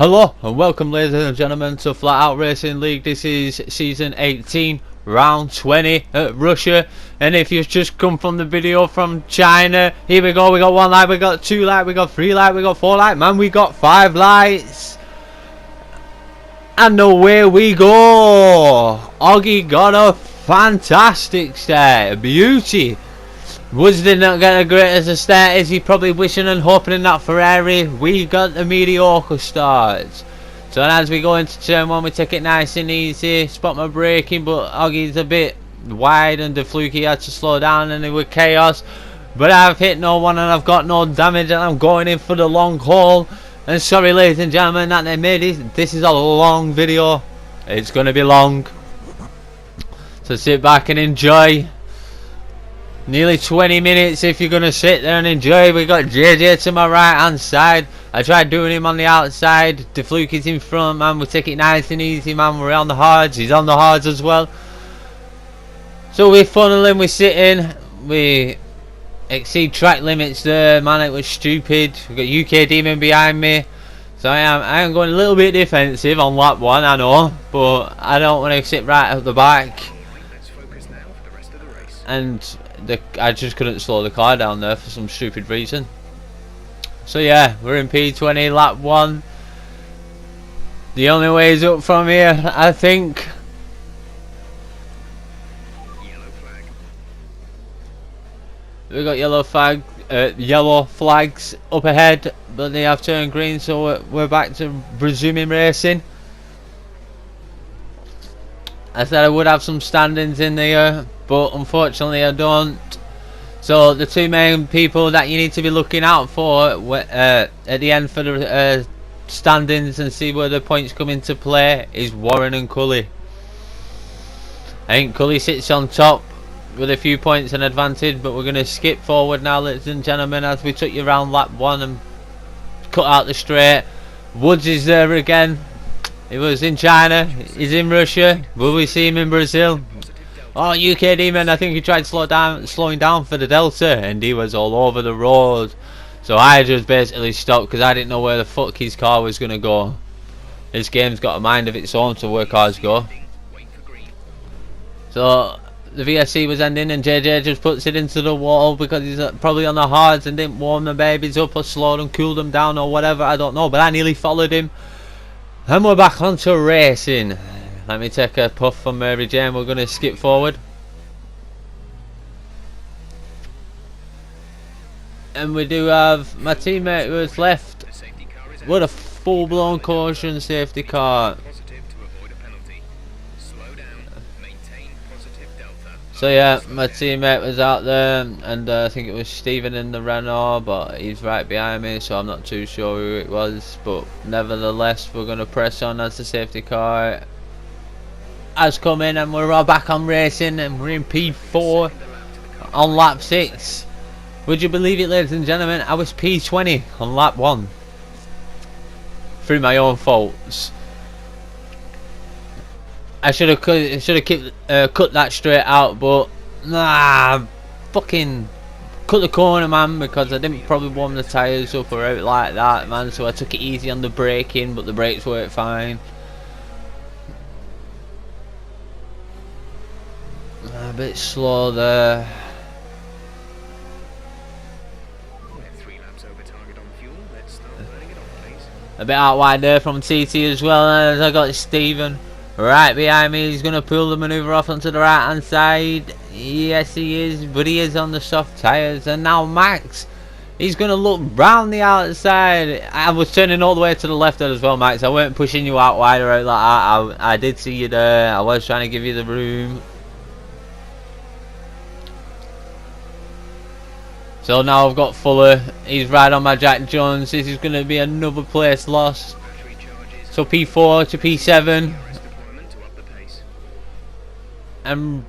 Hello and welcome, ladies and gentlemen, to FlatOutRacing League. This is season 18, round 20 at Russia. And if you've just come from the video from China, here we go. We got 1 light, we got 2 light, we got 3 light, we got 4 light. Man, we got 5 lights. And away we go. Oggy got a fantastic start, a beauty. Woods did not get the greatest of start. Is he probably wishing and hoping in that Ferrari? We got the mediocre starts. So as we go into turn 1, we take it nice and easy. Spot my braking, but Oggy's a bit wide and the fluky had to slow down and it was chaos. But I've hit no one and I've got no damage and I'm going in for the long haul. And sorry, ladies and gentlemen, that they made it. This is a long video. It's going to be long. So sit back and enjoy. Nearly 20 minutes if you're going to sit there and enjoy. We got JJ to my right hand side. I tried doing him on the outside. The fluke is in front, man. We take it nice and easy, man. We're on the hards. He's on the hards as well. So we're funneling, we're sitting. We exceed track limits there, man. It was stupid. We got UK Demon behind me. So I am going a little bit defensive on lap 1, I know. But I don't want to sit right at the back. And I just couldn't slow the car down there for some stupid reason. So yeah, we're in P20, lap 1. The only way is up from here, I think. We got yellow flags up ahead, but they have turned green, so we're back to resuming racing. I said I would have some standings in there, but unfortunately I don't. So the two main people that you need to be looking out for at the end for the standings and see where the points come into play is Warren and Cully. I think Cully sits on top with a few points in advantage, but we're going to skip forward now, ladies and gentlemen, as we took you around lap 1 and cut out the straight. Woods is there again. He was in China, he's in Russia. Will we see him in Brazil? Oh, UK Demon, I think he tried slowing down for the Delta, and he was all over the road. So I just basically stopped because I didn't know where the fuck his car was going to go. This game's got a mind of its own to where cars go. So the VSC was ending and JJ just puts it into the wall because he's probably on the hards and didn't warm the babies up or slow them, cool them down or whatever, I don't know. But I nearly followed him. And we're back onto racing. Let me take a puff from Mary Jane. We're going to skip forward. And we do have my teammate who has left. What a full-blown caution safety car. So yeah, my teammate was out there, and I think it was Stephen in the Renault, but he's right behind me, so I'm not too sure who it was. But nevertheless, we're going to press on as the safety car has come in, and we're all back on racing, and we're in P4 on lap 6. Would you believe it, ladies and gentlemen? I was P20 on lap 1 through my own faults. I should have cut that straight out, but nah, fucking cut the corner, man, because I didn't probably warm the tyres up or out like that, man. So I took it easy on the braking, but the brakes worked fine. A bit slow there. A bit out wide there from TT as well, as I got Stephen right behind me. He's going to pull the manoeuvre off onto the right hand side. Yes he is, but he is on the soft tyres. And now Max, he's going to look round the outside. I was turning all the way to the left there as well, Max. I weren't pushing you out wide or out like that. I did see you there. I was trying to give you the room. So now I've got Fuller. He's right on my Jack Jones. This is going to be another place lost. So P4 to P7. And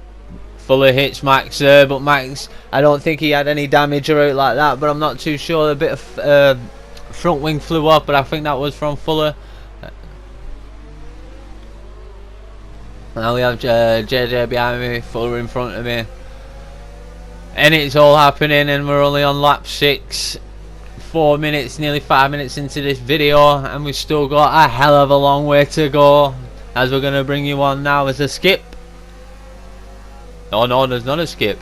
Fuller hits Max there, but Max, I don't think he had any damage or out like that, but I'm not too sure. A bit of front wing flew up, but I think that was from Fuller. Now we have JJ behind me, Fuller in front of me. And it's all happening, and we're only on lap 6. 4 minutes, nearly 5 minutes into this video, and we've still got a hell of a long way to go, as we're going to bring you on now as a skip. Oh no, there's not a skip.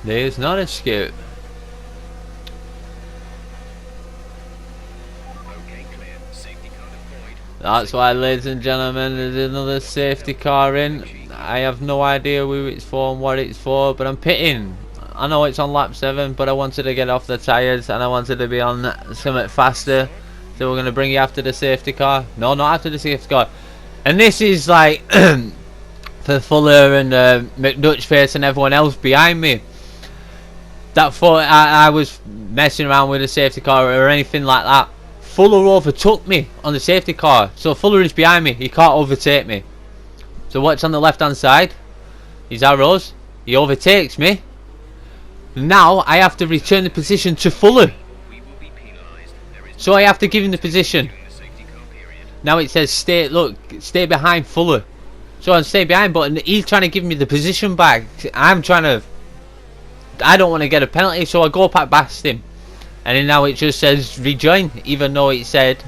There's not a skip. That's why, ladies and gentlemen, there's another safety car in. I have no idea who it's for and what it's for, but I'm pitting. I know it's on lap 7, but I wanted to get off the tyres and I wanted to be on something faster. So we're going to bring you after the safety car. No, not after the safety car. And this is like for Fuller and McDutchface and everyone else behind me. That thought I was messing around with the safety car or anything like that. Fuller overtook me on the safety car, so Fuller is behind me, he can't overtake me. So what's on the left hand side? His arrows. He overtakes me. Now I have to return the position to Fuller. So I have to give him the position. Now it says stay behind Fuller. So I'm staying behind, but he's trying to give me the position back. I don't want to get a penalty, so I go past him. And then now it just says rejoin, even though it said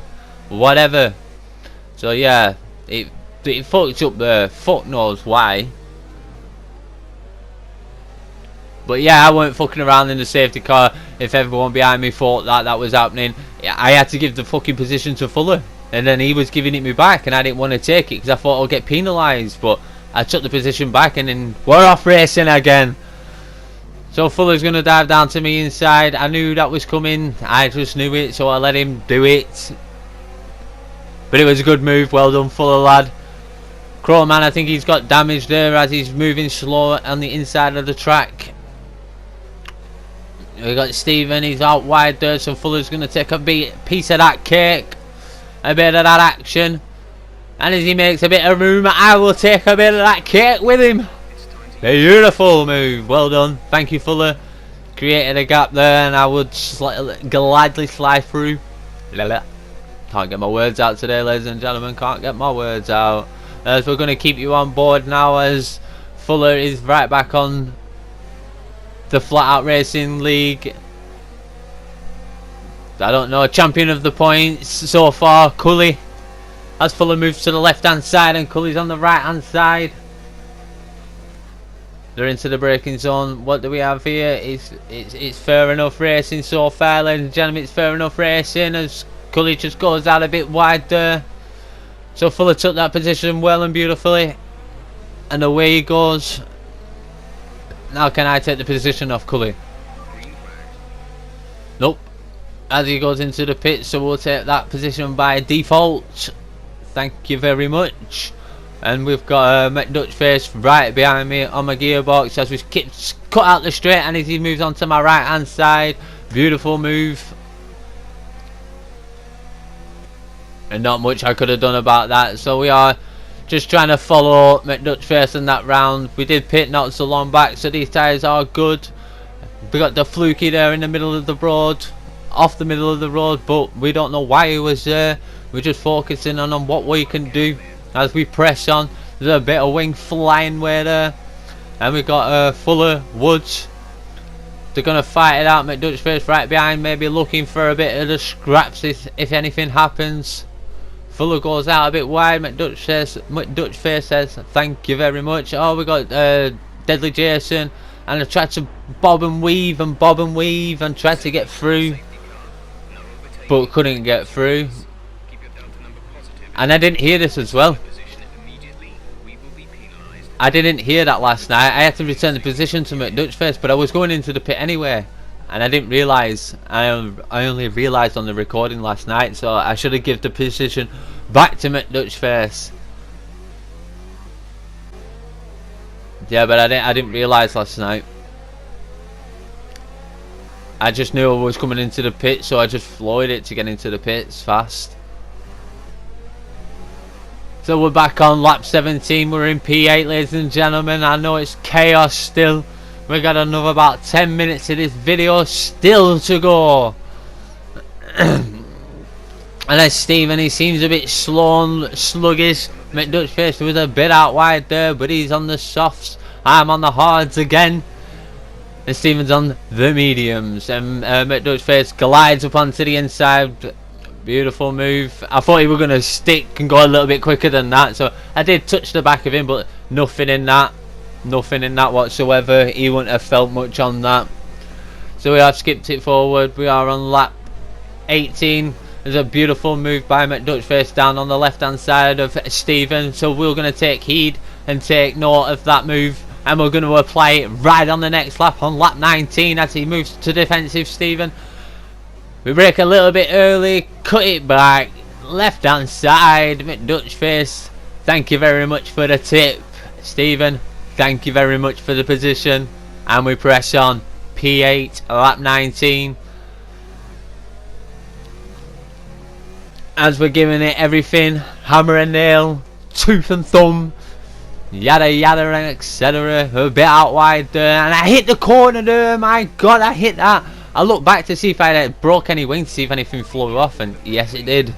whatever. So yeah, it fucked up there. Fuck knows why. But yeah, I weren't fucking around in the safety car. If everyone behind me thought that was happening, I had to give the fucking position to Fuller. And then he was giving it me back, and I didn't want to take it because I thought I'll get penalised. But I took the position back, and then we're off racing again. So Fuller's going to dive down to me inside. I knew that was coming. I just knew it, so I let him do it. But it was a good move. Well done, Fuller lad. Crowman, I think he's got damage there as he's moving slow on the inside of the track. We got Stephen. He's out wide there, so Fuller's going to take a piece of that cake. A bit of that action. And as he makes a bit of room, I will take a bit of that cake with him. Beautiful move, well done. Thank you, Fuller. Created a gap there, and I would gladly slide through. Can't get my words out today, ladies and gentlemen. Can't get my words out. As we're going to keep you on board now, as Fuller is right back on the FlatOutRacing League. I don't know, champion of the points so far, Cully. As Fuller moves to the left hand side and Cully's on the right hand side. They're into the braking zone. What do we have here? It's fair enough racing so far, ladies and gentlemen. It's fair enough racing as Cully just goes out a bit wide there. So Fuller took that position well and beautifully, and away he goes. Now can I take the position off Cully? Nope. As he goes into the pit, so we'll take that position by default. Thank you very much. And we've got McDutchface right behind me on my gearbox as we cut out the straight, and as he moves on to my right hand side. Beautiful move. And not much I could have done about that. So we are just trying to follow McDutchface in that round. We did pit not so long back, so these tyres are good. We got the fluky there in the middle of the road. Off the middle of the road, but we don't know why he was there. We're just focusing on what we can do. As we press on, there's a bit of wing flying way there, and we got Fuller, Woods. They're gonna fight it out. McDutchface right behind, maybe looking for a bit of the scraps if anything happens. Fuller goes out a bit wide. McDutchface says thank you very much. Oh, we got Deadly Jason, and I tried to bob and weave and tried to get through, but couldn't get through. And I didn't hear this as well. I didn't hear that last night. I had to return the position to McDutchface, but I was going into the pit anyway, and I didn't realise. I only realised on the recording last night, so I should have given the position back to McDutchface. Yeah, but I didn't realise last night. I just knew I was coming into the pit, so I just flowed it to get into the pits fast. So we're back on lap 17. We're in P8, ladies and gentlemen. I know it's chaos still. We got another about 10 minutes of this video still to go. And there's Stephen. He seems a bit slow and sluggish. McDutchface was a bit out wide there, but he's on the softs. I'm on the hards again. and Stephen's on the mediums, and McDutchface glides up onto the inside. Beautiful move. I thought he was going to stick and go a little bit quicker than that, so I did touch the back of him, but nothing in that whatsoever. He wouldn't have felt much on that. So we have skipped it forward. We are on lap 18. There's a beautiful move by McDutchface down on the left hand side of Stephen, so we're going to take heed and take note of that move, and we're going to apply it right on the next lap, on lap 19, as he moves to defensive Stephen. We brake a little bit early, cut it back, left hand side, McDutchface, thank you very much for the tip. Stephen, thank you very much for the position, and we press on. P8, lap 19. As we're giving it everything, hammer and nail, tooth and thumb, yada yada and etc. A bit out wide there, and I hit the corner there. My God, I hit that. I looked back to see if I had broke any wings, to see if anything flew off, and yes, it did.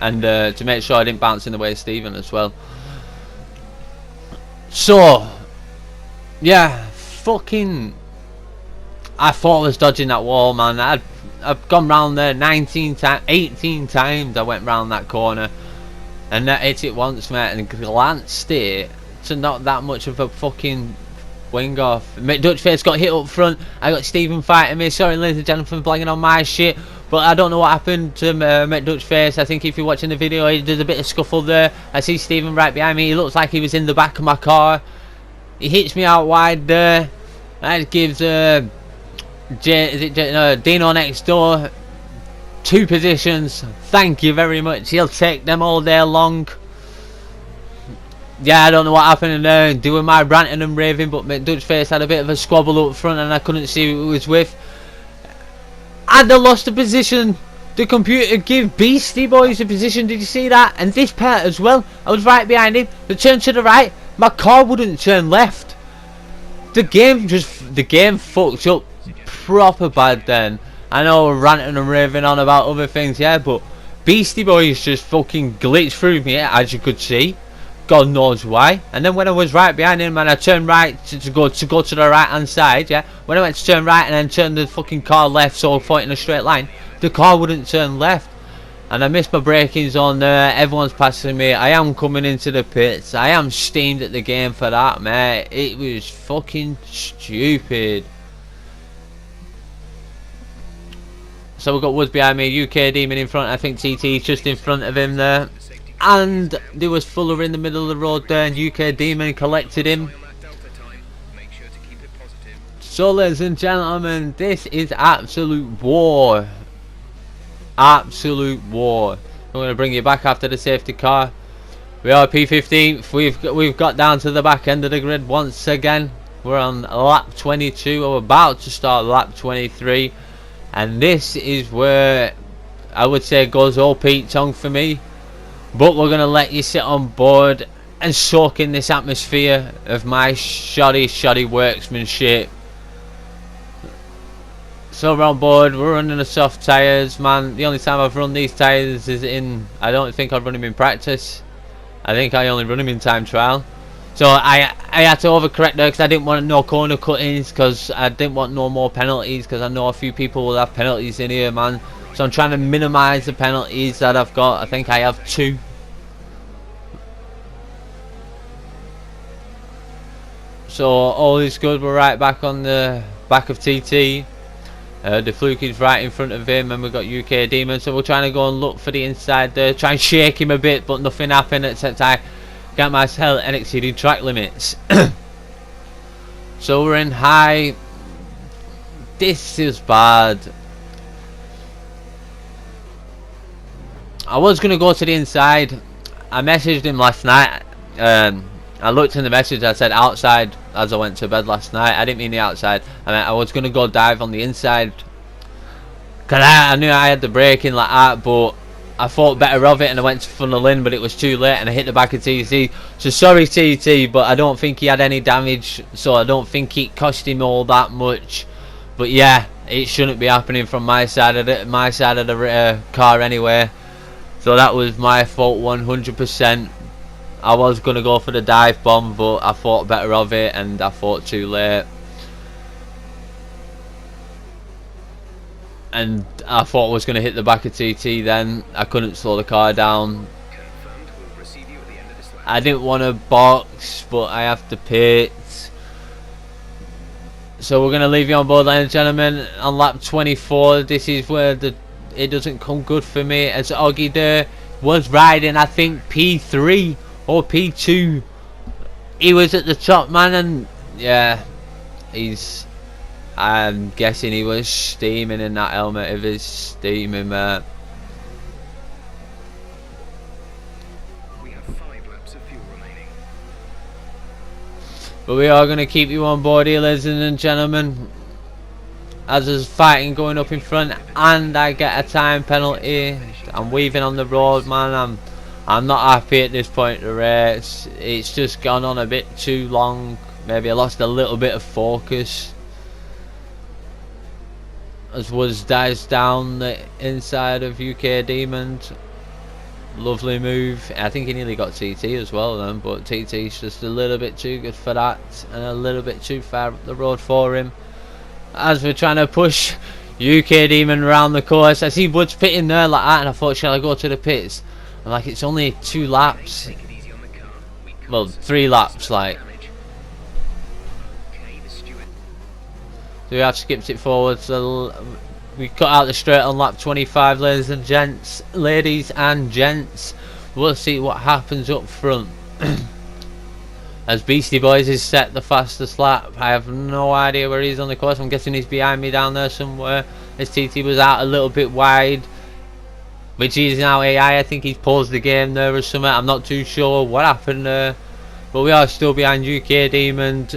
And to make sure I didn't bounce in the way of Stephen as well. So, yeah, fucking, I thought I was dodging that wall, man. I've gone round there 18 times I went round that corner, and I hit it once, mate, and glanced it to not that much of a fucking wing off. McDutchface got hit up front. I got Stephen fighting me. Sorry, ladies and gentlemen, for blagging on my shit, but I don't know what happened to McDutchface. I think if you're watching the video, there's a bit of scuffle there. I see Stephen right behind me. He looks like he was in the back of my car. He hits me out wide there. That gives Dino next door 2 positions. Thank you very much. He'll take them all day long. Yeah, I don't know what happened there, doing my ranting and raving, but McDutchface had a bit of a squabble up front and I couldn't see who it was with. And I lost the position. The computer gave Beastie Boys a position. Did you see that? And this part as well. I was right behind him. The turn to the right, my car wouldn't turn left. The game fucked up proper bad then. I know we're ranting and raving on about other things, yeah, but Beastie Boys just fucking glitched through me, as you could see. God knows why. And then when I was right behind him and I turned right to go to the right hand side, yeah, when I went to turn right and then turned the fucking car left, so I thought in a straight line, the car wouldn't turn left. And I missed my braking zone there. Everyone's passing me. I am coming into the pits. I am steamed at the game for that, mate. It was fucking stupid. So we've got Woods behind me, UK Demon in front. I think TT's just in front of him there. And there was Fuller in the middle of the road there, and UK Demon collected him. So ladies and gentlemen, this is absolute war. Absolute war. I'm going to bring you back after the safety car. We are P15. We've got down to the back end of the grid once again. We're on lap 22. We're about to start lap 23. And this is where I would say goes all Pete Tong for me. But we're going to let you sit on board and soak in this atmosphere of my shoddy workmanship. So we're on board, we're running the soft tyres, man. The only time I've run these tyres is in, I don't think I've run them in practice. I think I only run them in time trial. So I had to overcorrect there because I didn't want no corner cuttings, because I didn't want no more penalties, because I know a few people will have penalties in here, man. So I'm trying to minimise the penalties that I've got. I think I have 2. So all is good, we're right back on the back of TT. The Fluke is right in front of him, and we've got UK Demon, so we're trying to go and look for the inside there, try and shake him a bit, but nothing happened except I got myself and exceeded track limits. So we're in high. This is bad. I was going to go to the inside. I messaged him last night. I looked in the message, I said outside as I went to bed last night. I didn't mean the outside. I mean, I was going to go dive on the inside, because I knew I had the braking like that, but I thought better of it and I went to funnel in, but it was too late and I hit the back of TT. So sorry TT, but I don't think he had any damage, so I don't think it cost him all that much. But yeah, it shouldn't be happening from my side of the car anyway. So that was my fault 100%. I was going to go for the dive bomb, but I thought better of it and I thought too late. and I thought I was going to hit the back of TT. Then I couldn't slow the car down. I didn't want to box, but I have to pit. So we're going to leave you on board, ladies and gentlemen, on lap 24. This is where it doesn't come good for me, as Oggy there was riding, I think, P3 or P2. He was at the top, man, and yeah, I'm guessing he was steaming in that helmet of his, steaming, mate. We have 5 laps of fuel remaining. But we are going to keep you on board here, ladies and gentlemen, as there's fighting going up in front, and I get a time penalty. I'm weaving on the road, man. I'm not happy at this point of the race. It's just gone on a bit too long. Maybe I lost a little bit of focus as Woods dives down the inside of UK Demon. Lovely move. I think he nearly got TT as well then, but TT's just a little bit too good for that and a little bit too far up the road for him. As we're trying to push UK Demon around the course, I see Woods pitting there like that, and I thought, shall I go to the pits? I'm like, it's only 2 laps. Well, 3 laps, like. So we have skipped it forward. So we cut out the straight on lap 25, ladies and gents. We'll see what happens up front. As Beastie Boys is set the fastest lap. I have no idea where he's on the course. I'm guessing he's behind me down there somewhere. As TT was out a little bit wide, which is now AI. I think he's paused the game there or something. I'm not too sure what happened there. But we are still behind UK Demon.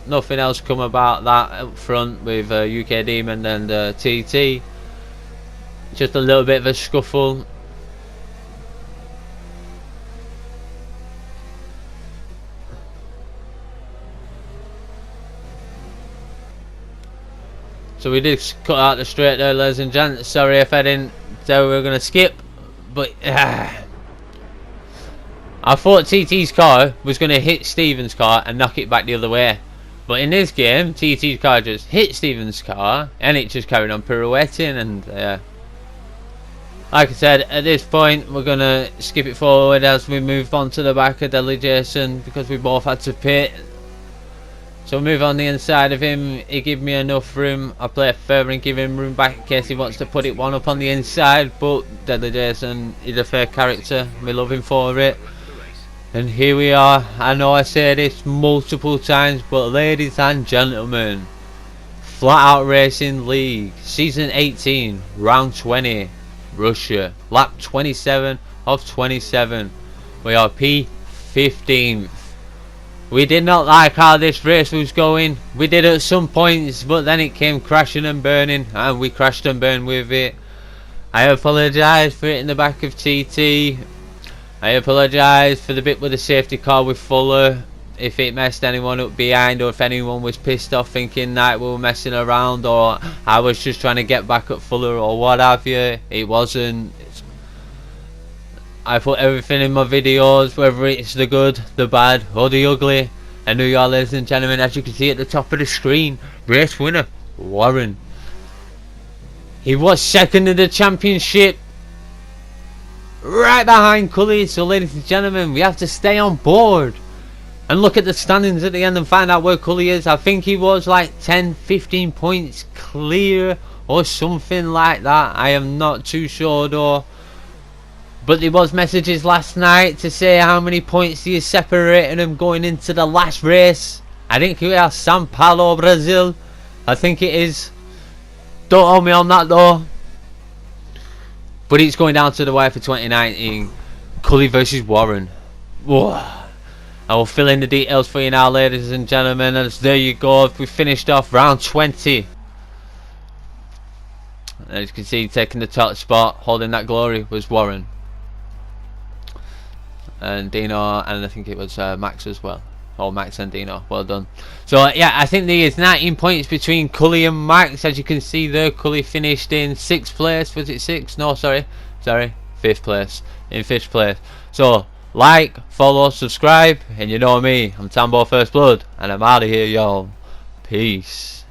Nothing else come about that up front with UK Demon and TT. Just a little bit of a scuffle. So we did cut out the straight there, ladies and gents. Sorry if I didn't say we were going to skip, but I thought TT's car was going to hit Steven's car and knock it back the other way. But in this game, TT's car just hit Steven's car and it just carried on pirouetting, and like I said, at this point we're going to skip it forward as we move on to the back of Deli Jason, because we both had to pit. So move on the inside of him. He gave me enough room. I play further and give him room back in case he wants to put it one up on the inside. But Deadly Jason is a fair character. We love him for it. And here we are. I know I say this multiple times, but ladies and gentlemen, FlatOutRacing League Season 18, Round 20, Russia, Lap 27 of 27. We are P15th. We did not like how this race was going. We did at some points, but then it came crashing and burning, and we crashed and burned with it. I apologise for hitting the back of TT. I apologise for the bit with the safety car with Fuller, if it messed anyone up behind, or if anyone was pissed off thinking that we were messing around, or I was just trying to get back at Fuller or what have you. It wasn't. I put everything in my videos, whether it's the good, the bad or the ugly. And here you are, ladies and gentlemen, as you can see at the top of the screen, race winner Warren. He was second in the championship, right behind Cully. So ladies and gentlemen, we have to stay on board and look at the standings at the end and find out where Cully is. I think he was like 10-15 points clear or something like that. I am not too sure though. But there was messages last night to say how many points he is separating him going into the last race. I think we are São Paulo, Brazil. I think it is. Don't hold me on that though. But it's going down to the wire for 2019. Cully versus Warren. Whoa. I will fill in the details for you now, ladies and gentlemen. And there you go. We finished off round 20. As you can see, taking the top spot, holding that glory, was Warren. And Dino, and I think it was Max as well. Oh, Max and Dino, well done. So yeah, I think there is 19 points between Cully and Max. As you can see there, Cully finished in 6th place. Was it 6th? No, sorry, 5th place. In 5th place. So like, follow, subscribe, and you know me. I'm Tambo First Blood, and I'm out of here, y'all. Peace.